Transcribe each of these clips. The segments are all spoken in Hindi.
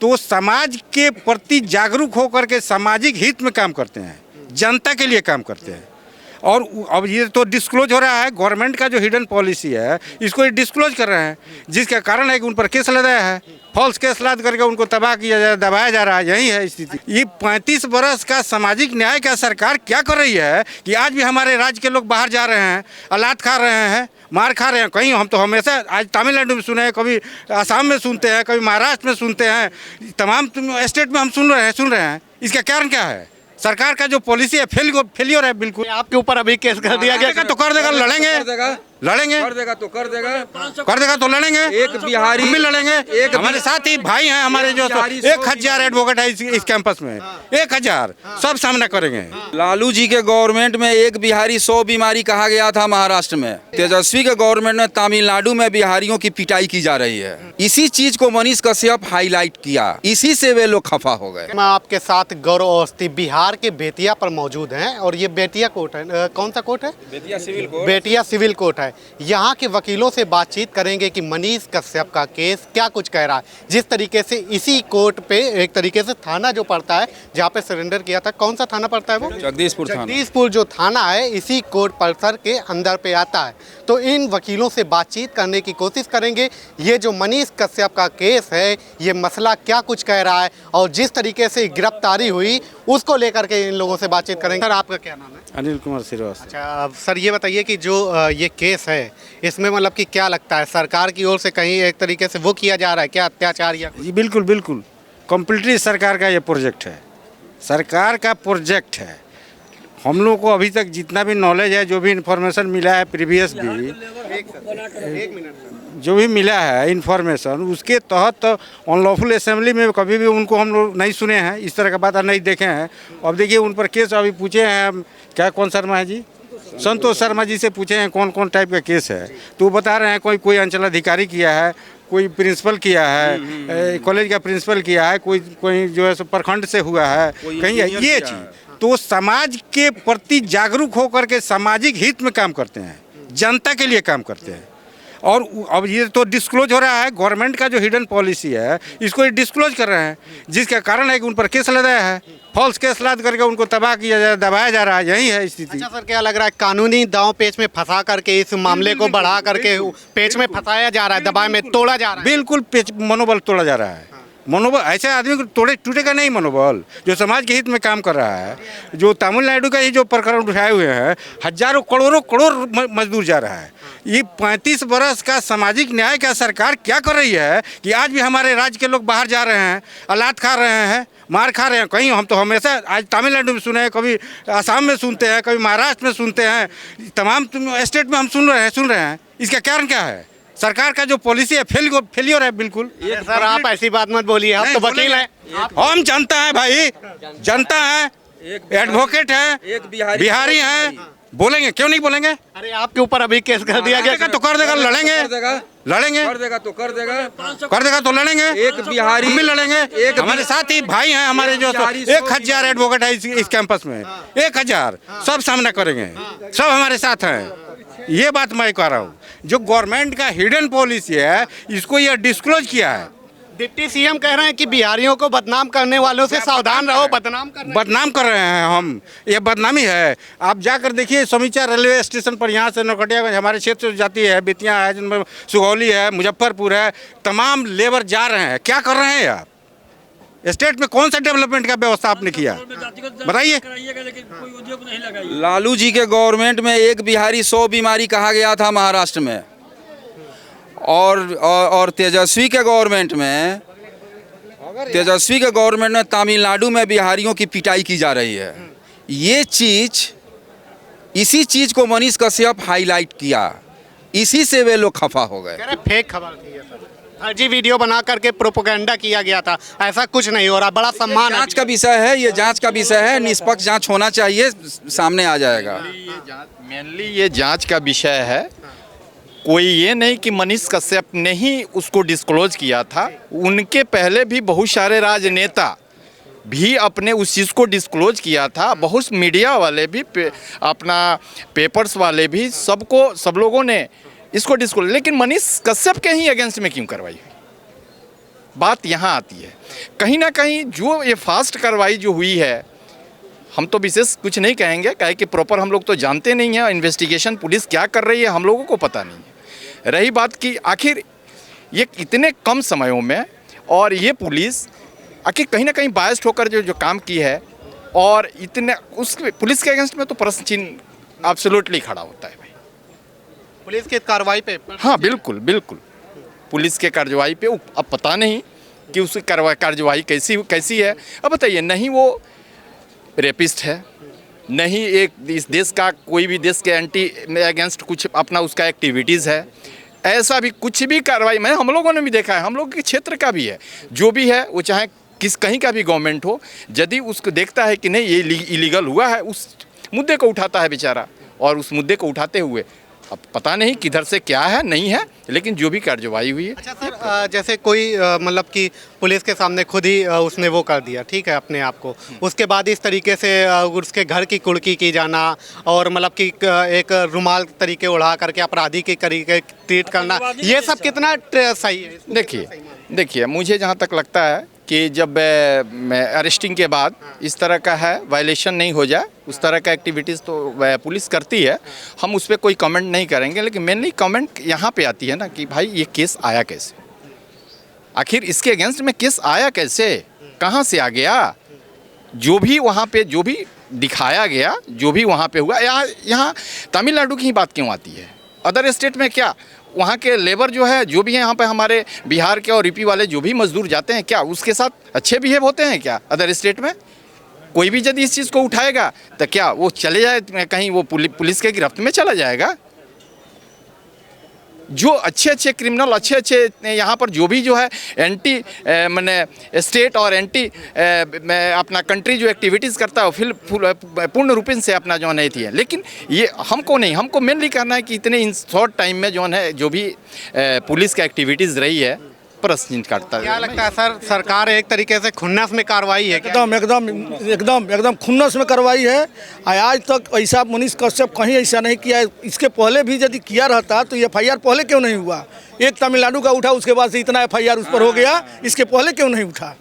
तो समाज के प्रति जागरूक होकर के सामाजिक हित में काम करते हैं, जनता के लिए काम करते हैं। और अब ये तो डिस्क्लोज हो रहा है, गवर्नमेंट का जो हिडन पॉलिसी है इसको ये डिस्क्लोज कर रहे हैं, जिसका कारण है कि उन पर केस लगाया है, फॉल्स केस लाद करके उनको तबाह किया जा दबाया जा रहा है। यही है स्थिति। ये 35 बरस का सामाजिक न्याय का सरकार क्या कर रही है कि आज भी हमारे राज्य के लोग बाहर जा रहे हैं, औलाद खा रहे हैं, मार खा रहे हैं। कहीं हम तो हमेशा आज तमिलनाडु में सुने हैं, कभी आसाम में सुनते हैं, कभी महाराष्ट्र में सुनते हैं, तमाम स्टेट में हम सुन रहे हैं। इसका कारण क्या है? सरकार का जो पॉलिसी है फेलियर है बिल्कुल। आपके ऊपर अभी केस कर दिया गया तो कर देगा, लड़ेंगे कर देगा तो लड़ेंगे। एक बिहारी भी लड़ेंगे, एक हमारे साथ ही भाई हैं हमारे जो 1000 एडवोकेट है इस कैंपस में, 1000 सब सामना करेंगे। लालू जी के गवर्नमेंट में एक बिहारी 100 बीमारी कहा गया था महाराष्ट्र में। तेजस्वी के गवर्नमेंट में तमिलनाडु में बिहारियों की पिटाई की जा रही है। इसी चीज को मनीष कश्यप हाईलाइट किया, इसी से वे लोग खफा हो गए। मैं आपके साथ गौरव अवस्थी बिहार के बेतिया पर मौजूद हैं और ये बेतिया कोर्ट है। कौन सा कोर्ट है? बेतिया सिविल कोर्ट है। यहाँ के वकीलों से बातचीत करेंगे कि मनीष कश्यप का केस क्या कुछ कह रहा है। जिस तरीके से इसी कोर्ट पे एक तरीके से थाना जो पड़ता है जहाँ पे सरेंडर किया था, कौन सा थाना पड़ता है वो? जगदीशपुर जो थाना है इसी कोर्ट परिसर के अंदर पे आता है। तो इन वकीलों से बातचीत करने की कोशिश करेंगे। ये जो मनीष कश्यप का केस है ये मसला क्या कुछ कह रहा है और जिस तरीके से गिरफ्तारी हुई उसको लेकर के इन लोगों से बातचीत करेंगे। सर आपका क्या नाम है? अनिल कुमार श्रीवास्तव। अच्छा सर, ये बताइए कि जो ये केस है इसमें मतलब कि क्या लगता है सरकार की ओर से कहीं एक तरीके से वो किया जा रहा है क्या, अत्याचार या? जी बिल्कुल कम्प्लीटली सरकार का ये प्रोजेक्ट है, सरकार का प्रोजेक्ट है। हम लोग को अभी तक जितना भी नॉलेज है, जो भी इन्फॉर्मेशन मिला है प्रीवियस भी, जो भी मिला है इन्फॉर्मेशन, उसके तहत अनलॉफुल असेंबली में कभी भी उनको हम लोग नहीं सुने हैं, इस तरह का बात नहीं देखे हैं। अब देखिए उन पर केस अभी पूछे हैं, क्या कौन शर्मा है जी, संतोष शर्मा जी से पूछे हैं कौन कौन टाइप का केस है, तो बता रहे हैं कोई अंचलाधिकारी किया है, कोई प्रिंसिपल किया है, कॉलेज का प्रिंसिपल किया है, कोई जो है सो प्रखंड से हुआ है, कहीं ये चीज़। तो समाज के प्रति जागरूक होकर के सामाजिक हित में काम करते हैं, जनता के लिए काम करते हैं। और अब ये तो डिस्क्लोज हो रहा है, गवर्नमेंट का जो हिडन पॉलिसी है इसको ये डिस्क्लोज कर रहे हैं, जिसका कारण है कि उन पर केस लगाया है, फॉल्स केस लाद करके उनको तबाह किया जा दबाया जा रहा है। यही है स्थिति। अच्छा सर, क्या लग रहा है कानूनी दांव पेच में फंसा करके इस मामले को बढ़ा करके पेच में फंसाया जा रहा है, दबाव में तोड़ा जा रहा है? बिल्कुल मनोबल तोड़ा जा रहा है। मनोबल ऐसे आदमी को टूटेगा नहीं मनोबल, जो समाज के हित में काम कर रहा है। जो तमिलनाडु का ही जो प्रकरण उठाए हुए हैं, हजारों करोड़ मजदूर जा रहा है। ये 35 बरस का सामाजिक न्याय का सरकार क्या कर रही है कि आज भी हमारे राज्य के लोग बाहर जा रहे हैं, औलाद खा रहे हैं, मार खा रहे हैं। कहीं हम तो हमेशा आज तमिलनाडु में सुने हैं, कभी आसाम में सुनते हैं, कभी महाराष्ट्र में सुनते हैं, तमाम स्टेट में हम सुन रहे हैं। इसका कारण क्या है? सरकार का जो पॉलिसी है फेलियर है बिल्कुल। सर आप ऐसी बात मत बोलिए, आप तो वकील हैं। हम जनता है भाई, जनता है, एडवोकेट है, बिहारी हैं, बोलेंगे क्यों नहीं बोलेंगे? अरे आपके ऊपर अभी केस कर दिया गया तो कर देगा, लड़ेंगे कर देगा तो लड़ेंगे। एक बिहारी भी लड़ेंगे, एक हमारे साथ ही भाई हैं हमारे जो 1000 एडवोकेट है इस कैंपस में, 1000 सब सामना करेंगे, सब हमारे साथ हैं। ये बात मैं कह रहा हूँ। जो गवर्नमेंट का हिडन पॉलिसी है इसको ये डिस्क्लोज किया है। डिप्टी सीएम कह रहे हैं कि बिहारियों को बदनाम करने वालों से सावधान रहो। बदनाम कर रहे हैं हम, ये बदनामी है। आप जाकर देखिए समीचा रेलवे स्टेशन पर, यहाँ से नौकटियागंज हमारे क्षेत्र से जाती है, बेतिया है, जिनमें सुगौली है, मुजफ्फरपुर है, तमाम लेबर जा रहे हैं। क्या कर रहे हैं आप? स्टेट में कौन सा डेवलपमेंट का व्यवस्था आपने किया, बताइए? लालू जी के गवर्नमेंट में एक बिहारी 100 बीमारी कहा गया था महाराष्ट्र में। और तेजस्वी के गवर्नमेंट में तमिलनाडु में बिहारियों की पिटाई की जा रही है। ये चीज, इसी चीज को मनीष कश्यप हाईलाइट किया, इसी से वे लोग खफा हो गए। फेक खबर थी ये सर, फर्जी वीडियो बना करके प्रोपेगेंडा किया गया था, ऐसा कुछ नहीं हो रहा। बड़ा सम्मान जांच का विषय है, ये जांच का विषय है, निष्पक्ष जांच होना चाहिए, सामने आ जाएगा। मेनली ये जांच का विषय है। कोई ये नहीं कि मनीष कश्यप ने ही उसको डिस्क्लोज किया था, उनके पहले भी बहुत सारे राजनेता भी अपने उस चीज़ को डिस्क्लोज किया था। बहुत मीडिया वाले भी अपना पेपर्स वाले भी सब लोगों ने इसको डिस्क्लोज, लेकिन मनीष कश्यप के ही अगेंस्ट में क्यों करवाई? बात यहाँ आती है। कहीं ना कहीं जो ये फास्ट कार्रवाई जो हुई है, हम तो विशेष कुछ नहीं कहेंगे, काहे कि प्रॉपर हम लोग तो जानते नहीं हैं इन्वेस्टिगेशन पुलिस क्या कर रही है, हम लोगों को पता नहीं है। रही बात कि आखिर ये इतने कम समयों में और ये पुलिस आखिर कहीं ना कहीं बायस्ड होकर जो काम की है, और इतने उस पुलिस के अगेंस्ट में तो प्रश्न चिन्ह एब्सोल्युटली खड़ा होता है भाई। पुलिस की कार्रवाई पे हाँ बिल्कुल बिल्कुल, पुलिस के कार्रवाई पे अब पता नहीं कि उसकी कार्रवाई कैसी है। अब बताइए, नहीं वो रेपिस्ट है, नहीं एक इस देश का कोई भी देश के एंटी अगेंस्ट कुछ अपना उसका एक्टिविटीज़ है, ऐसा भी कुछ भी कार्रवाई मैं हम लोगों ने भी देखा है, हम लोग के क्षेत्र का भी है, जो भी है वो चाहे कहीं का भी गवर्नमेंट हो, यदि उसको देखता है कि नहीं ये इलीगल हुआ है, उस मुद्दे को उठाता है बेचारा, और उस मुद्दे को उठाते हुए अब पता नहीं किधर से क्या है नहीं है, लेकिन जो भी कार्रवाई हुई है। अच्छा सर, जैसे कोई मतलब कि पुलिस के सामने खुद ही उसने वो कर दिया, ठीक है, अपने आप को, उसके बाद इस तरीके से उसके घर की कुड़की की जाना और मतलब कि एक रुमाल तरीके उड़ा करके अपराधी के तरीके ट्रीट करना, ये सब कितना सही है? देखिए मुझे जहाँ तक लगता है कि जब अरेस्टिंग के बाद इस तरह का है वायलेशन नहीं हो जाए, उस तरह का एक्टिविटीज़ तो पुलिस करती है, हम उस पर कोई कमेंट नहीं करेंगे, लेकिन मेनली कमेंट यहाँ पे आती है ना कि भाई ये केस आया कैसे, आखिर इसके अगेंस्ट में केस आया कैसे, कहाँ से आ गया, जो भी वहाँ पे जो भी दिखाया गया, जो भी वहाँ पे हुआ। यहाँ तमिलनाडु की ही बात क्यों आती है, अदर स्टेट में क्या वहाँ के लेबर जो है, जो भी है यहाँ पे हमारे बिहार के और यूपी वाले जो भी मजदूर जाते हैं, क्या उसके साथ अच्छे बिहेव होते हैं क्या अदर स्टेट में? कोई भी यदि इस चीज़ को उठाएगा तो क्या वो चले जाए कहीं, वो पुलिस के गिरफ्त में चला जाएगा? जो अच्छे क्रिमिनल अच्छे यहाँ पर जो भी जो है एंटी मैंने स्टेट और एंटी अपना कंट्री जो एक्टिविटीज़ करता है, फिर पूर्ण रूपेण से अपना जो नहीं थी है। लेकिन ये हमको मेनली करना है कि इतने इन शॉर्ट टाइम में जो है जो भी पुलिस का एक्टिविटीज़ रही है प्रश्न करता है। क्या लगता है सर, सरकार एक तरीके से खुन्नस में कार्रवाई है? एकदम खुन्नस में कार्रवाई है। आज तक ऐसा मनीष कश्यप कहीं ऐसा नहीं किया है। इसके पहले भी यदि किया रहता तो FIR पहले क्यों नहीं हुआ? एक तमिलनाडु का उठा, उसके बाद से इतना FIR उस पर हो गया, इसके पहले क्यों नहीं उठा?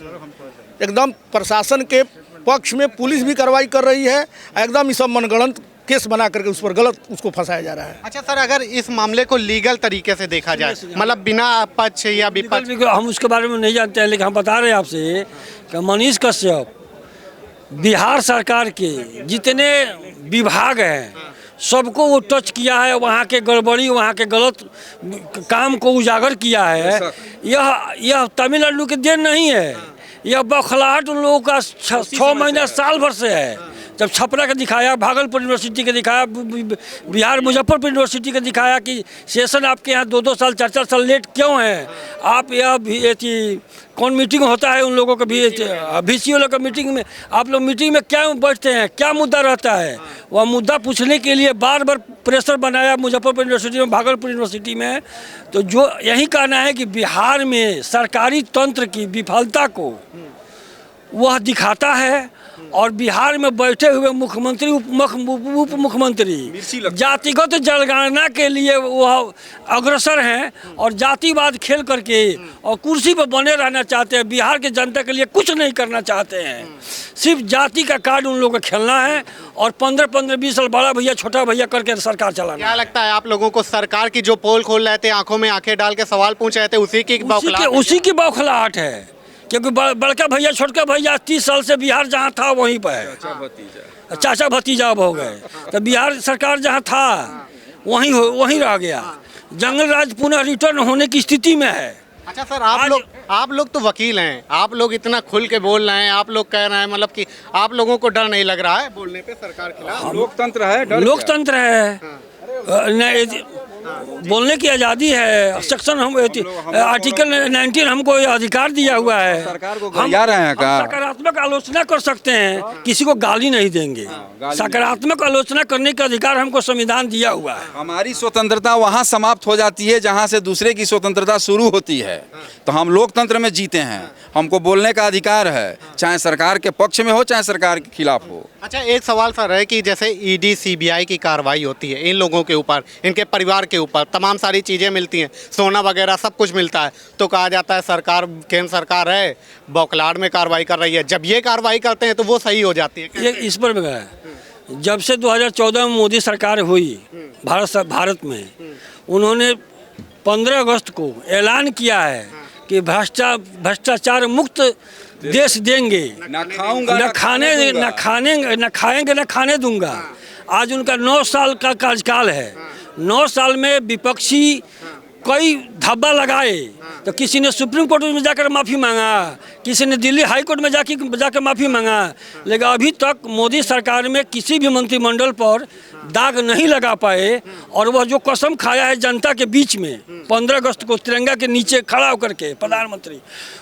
एकदम प्रशासन के पक्ष में पुलिस भी कार्रवाई कर रही है, एकदम इस सब मनगढ़ंत केस बना करके उस पर गलत उसको फंसाया जा रहा है। अच्छा सर, अगर इस मामले को लीगल तरीके से देखा जाए, मतलब बिना पक्ष या विपक्ष, हम उसके बारे में नहीं जानते हैं, लेकिन हम बता रहे हैं आपसे कि मनीष कश्यप बिहार सरकार के जितने विभाग हैं सबको वो टच किया है, वहाँ के गड़बड़ी, वहाँ के गलत काम को उजागर किया है। यह तमिलनाडु के देन नहीं है, यह बौखलाहट उन लोगों का 6 महीना साल भर से है। जब छपरा का दिखाया, भागलपुर यूनिवर्सिटी का दिखाया, बिहार मुजफ्फरपुर यूनिवर्सिटी का दिखाया कि सेशन आपके यहाँ 2-2 साल 4-4 साल लेट क्यों है। आप यह भी कौन मीटिंग होता है उन लोगों का भी, VC वालों का मीटिंग में आप लोग मीटिंग में क्या बैठते हैं, क्या मुद्दा रहता है? वह मुद्दा पूछने के लिए बार बार प्रेशर बनाया मुजफ्फरपुर यूनिवर्सिटी में, भागलपुर यूनिवर्सिटी में। तो जो यही कहना है कि बिहार में सरकारी तंत्र की विफलता को वह दिखाता है, और बिहार में बैठे हुए मुख्यमंत्री उप मुख्यमंत्री जातिगत जनगणना के लिए वह अग्रसर हैं और जातिवाद खेल करके और कुर्सी पर बने रहना चाहते हैं। बिहार के जनता के लिए कुछ नहीं करना चाहते हैं, सिर्फ जाति का कार्ड उन लोगों को खेलना है और 15-20 साल बड़ा भैया छोटा भैया करके सरकार चलाना। क्या लगता है आप लोगों को, सरकार की जो पोल खोल रहे थे, आंखों में आंखें डाल के सवाल पूछ रहे थे, उसी की बौखलाहट है? क्योंकि बड़का भैया छोटका भैया 30 साल से बिहार जहाँ था वहीं पर है, चाचा भतीजा हो गए। तो बिहार सरकार जहाँ था वहीं रह गया, जंगल राज पुनः रिटर्न होने की स्थिति में है। अच्छा सर, आप लोग तो वकील हैं, आप लोग इतना खुल के बोल रहे हैं, आप लोग कह रहे हैं, मतलब कि आप लोगों को डर नहीं लग रहा है बोलने पे सरकार के खिलाफ? लोकतंत्र है, बोलने की आज़ादी है। सेक्शन हम आर्टिकल 19 हमको अधिकार दिया हुआ है, सरकार को हम सकारात्मक आलोचना कर सकते हैं, किसी को गाली नहीं देंगे। सकारात्मक आलोचना करने का अधिकार हमको संविधान दिया हुआ है। हमारी स्वतंत्रता वहाँ समाप्त हो जाती है जहाँ से दूसरे की स्वतंत्रता शुरू होती है। तो हम लोकतंत्र में जीते हैं, हमको बोलने का अधिकार है, चाहे सरकार के पक्ष में हो चाहे सरकार के खिलाफ हो। अच्छा, एक सवाल सर है कि जैसे ईडी सीबीआई की कार्रवाई होती है इन लोगों के ऊपर, इनके परिवार के ऊपर, तमाम सारी चीज़ें मिलती हैं, सोना वगैरह सब कुछ मिलता है, तो कहा जाता है सरकार, केंद्र सरकार है बौखलाहट में कार्रवाई कर रही है। जब ये कार्रवाई करते हैं तो वो सही हो जाती है। ये इस पर भी है, जब से 2014 में मोदी सरकार हुई भारत में, उन्होंने 15 अगस्त को ऐलान किया है कि भ्रष्टाचार मुक्त देश देंगे, ना खाऊंगा न खाएंगे न खाने दूंगा। आज उनका 9 साल का कार्यकाल है। 9 साल में विपक्षी कई धब्बा लगाए, तो किसी ने सुप्रीम कोर्ट में जाकर माफ़ी मांगा, किसी ने दिल्ली हाई कोर्ट में जाकर माफ़ी मांगा, लेकिन अभी तक मोदी सरकार में किसी भी मंत्रिमंडल पर दाग नहीं लगा पाए। और वह जो कसम खाया है जनता के बीच में 15 अगस्त को तिरंगा के नीचे खड़ा होकर के प्रधानमंत्री,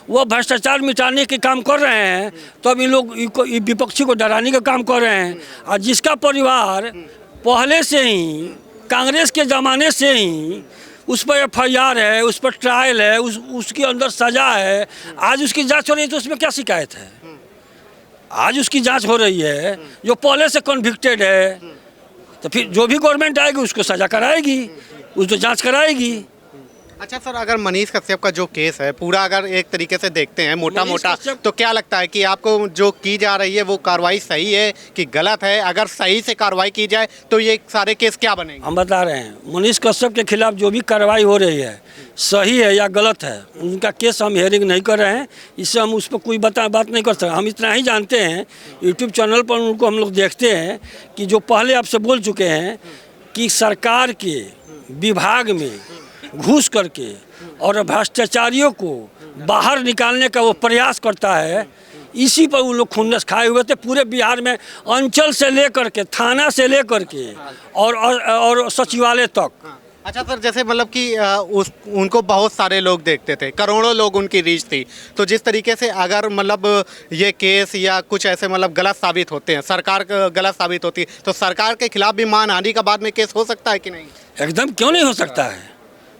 वह भ्रष्टाचार मिटाने के काम कर रहे हैं, तो अब इन लोग विपक्षी को डराने का काम कर रहे हैं। और जिसका परिवार पहले से ही कांग्रेस के ज़माने से ही उस पर FIR है, उस पर ट्रायल है, उसके अंदर सजा है, आज उसकी जांच हो रही है, तो उसमें क्या शिकायत है? आज उसकी जांच हो रही है, जो पहले से कन्विक्टेड है, तो फिर जो भी गवर्नमेंट आएगी उसको सजा कराएगी, उसको जांच कराएगी। अच्छा सर, अगर मनीष कश्यप का जो केस है पूरा अगर एक तरीके से देखते हैं मोटा मोटा, तो क्या लगता है कि आपको जो की जा रही है वो कार्रवाई सही है कि गलत है? अगर सही से कार्रवाई की जाए तो ये सारे केस क्या बनेंगे? हम बता रहे हैं, मनीष कश्यप के खिलाफ जो भी कार्रवाई हो रही है सही है या गलत है, उनका केस हम हेयरिंग नहीं कर रहे हैं, इससे हम उस पर कोई बात नहीं कर सकते। हम इतना ही जानते हैं, यूट्यूब चैनल पर उनको हम लोग देखते हैं कि जो पहले आपसे बोल चुके हैं कि सरकार के विभाग में घुस करके और भ्रष्टाचारियों को बाहर निकालने का वो प्रयास करता है, इसी पर वो लोग खुन्नस खाए हुए थे। पूरे बिहार में अंचल से लेकर के, थाना से लेकर के और सचिवालय तक। अच्छा सर, जैसे मतलब कि उनको बहुत सारे लोग देखते थे, करोड़ों लोग उनकी रीच थी, तो जिस तरीके से अगर मतलब ये केस या कुछ ऐसे मतलब गलत साबित होते हैं, सरकार गलत साबित होती है, तो सरकार के खिलाफ भी मानहानि का बाद में केस हो सकता है कि नहीं? एकदम क्यों नहीं हो सकता है,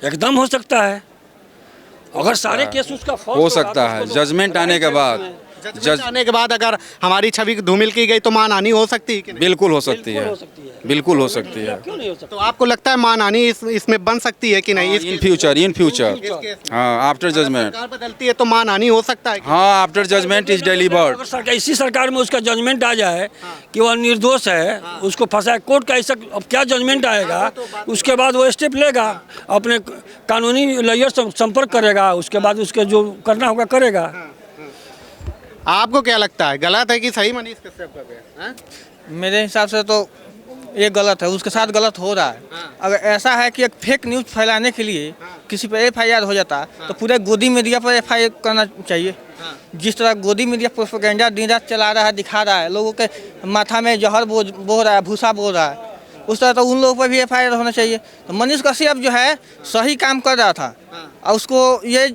एकदम हो सकता है। अगर सारे केस उसका हो सकता है, जजमेंट आने के बाद, जज आने के बाद अगर हमारी छवि धूमिल की गई तो मानहानि हो सकती है कि नहीं? बिल्कुल हो सकती है, बिल्कुल हो सकती है। क्यों नहीं हो सकता? तो आपको लगता है मानहानि इसमें बन सकती है कि नहीं? इन फ्यूचर हाँ, आफ्टर जजमेंट, सरकार बदलती है तो मानहानि हो सकता है कि हाँ, आफ्टर जजमेंट इज डिलीवर्ड। इसी सरकार में उसका जजमेंट आ जाए कि वह निर्दोष है, उसको फंसाए, कोर्ट का ऐसा अब क्या जजमेंट आएगा, उसके बाद वो स्टेप लेगा, अपने कानूनी लॉयर से संपर्क करेगा, उसके बाद उसके जो करना होगा करेगा। आपको क्या लगता है, गलत है कि सही मनीष कश्यप का केस? मेरे हिसाब से तो ये गलत है, उसके साथ गलत हो रहा है। अगर ऐसा है कि एक फेक न्यूज़ फैलाने के लिए किसी पर FIR हो जाता तो पूरे गोदी मीडिया पर FIR करना चाहिए। जिस तरह गोदी मीडिया प्रोपेगेंडा दिन रात चला रहा है, दिखा रहा है, लोगों के माथा में जहर बो रहा है, भूसा बो रहा है, उस तरह तो उन लोगों पर भी FIR होना चाहिए। तो मनीष कश्यप जो है सही काम कर रहा था, और उसको ये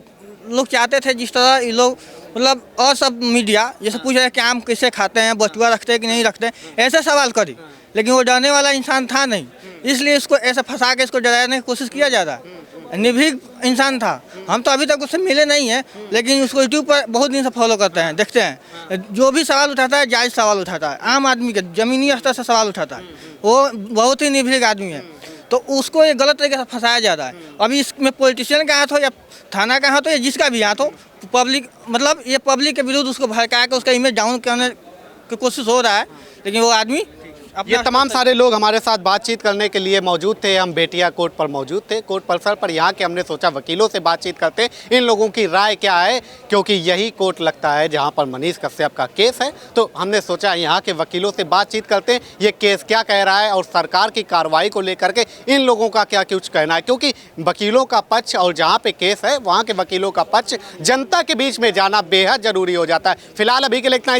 लोग चाहते थे जिस तरह ये लोग मतलब और सब मीडिया जैसे पूछ रहे हैं कि आम कैसे खाते हैं, बटुआ रखते हैं कि नहीं रखते हैं, ऐसे सवाल करी, लेकिन वो डरने वाला इंसान था नहीं, इसलिए इसको ऐसे फंसा के इसको डराने की कोशिश किया जा रहा है। निर्भीक इंसान था, हम तो अभी तक उससे मिले नहीं हैं, लेकिन उसको यूट्यूब पर बहुत दिन से फॉलो करते हैं, देखते हैं, जो भी सवाल उठाता है जायज़ सवाल उठाता है, आम आदमी के ज़मीनी स्तर से सवाल उठाता है, वो बहुत ही निर्भीक आदमी है। तो उसको ये गलत तरीके से फंसाया जा रहा है। अभी इसमें पॉलिटिशियन का हाथ हो या थाना का हाथ हो या जिसका भी हाथ हो, पब्लिक मतलब ये पब्लिक के विरुद्ध उसको भड़का के उसका इमेज डाउन करने की कोशिश हो रहा है, लेकिन वो आदमी ये तमाम सारे लोग हमारे साथ बातचीत करने के लिए मौजूद थे। हम बेटिया कोर्ट पर मौजूद थे, कोर्ट परिसर पर यहाँ के हमने सोचा वकीलों से बातचीत करते इन लोगों की राय क्या है, क्योंकि यही कोर्ट लगता है जहाँ पर मनीष कश्यप का केस है। तो हमने सोचा यहाँ के वकीलों से बातचीत करते ये केस क्या कह रहा है और सरकार की कार्रवाई को लेकर के इन लोगों का क्या कुछ कहना है, क्योंकि वकीलों का पक्ष और जहाँ पे केस है वहाँ के वकीलों का पक्ष जनता के बीच में जाना बेहद ज़रूरी हो जाता है। फिलहाल अभी के लिए इतना ही।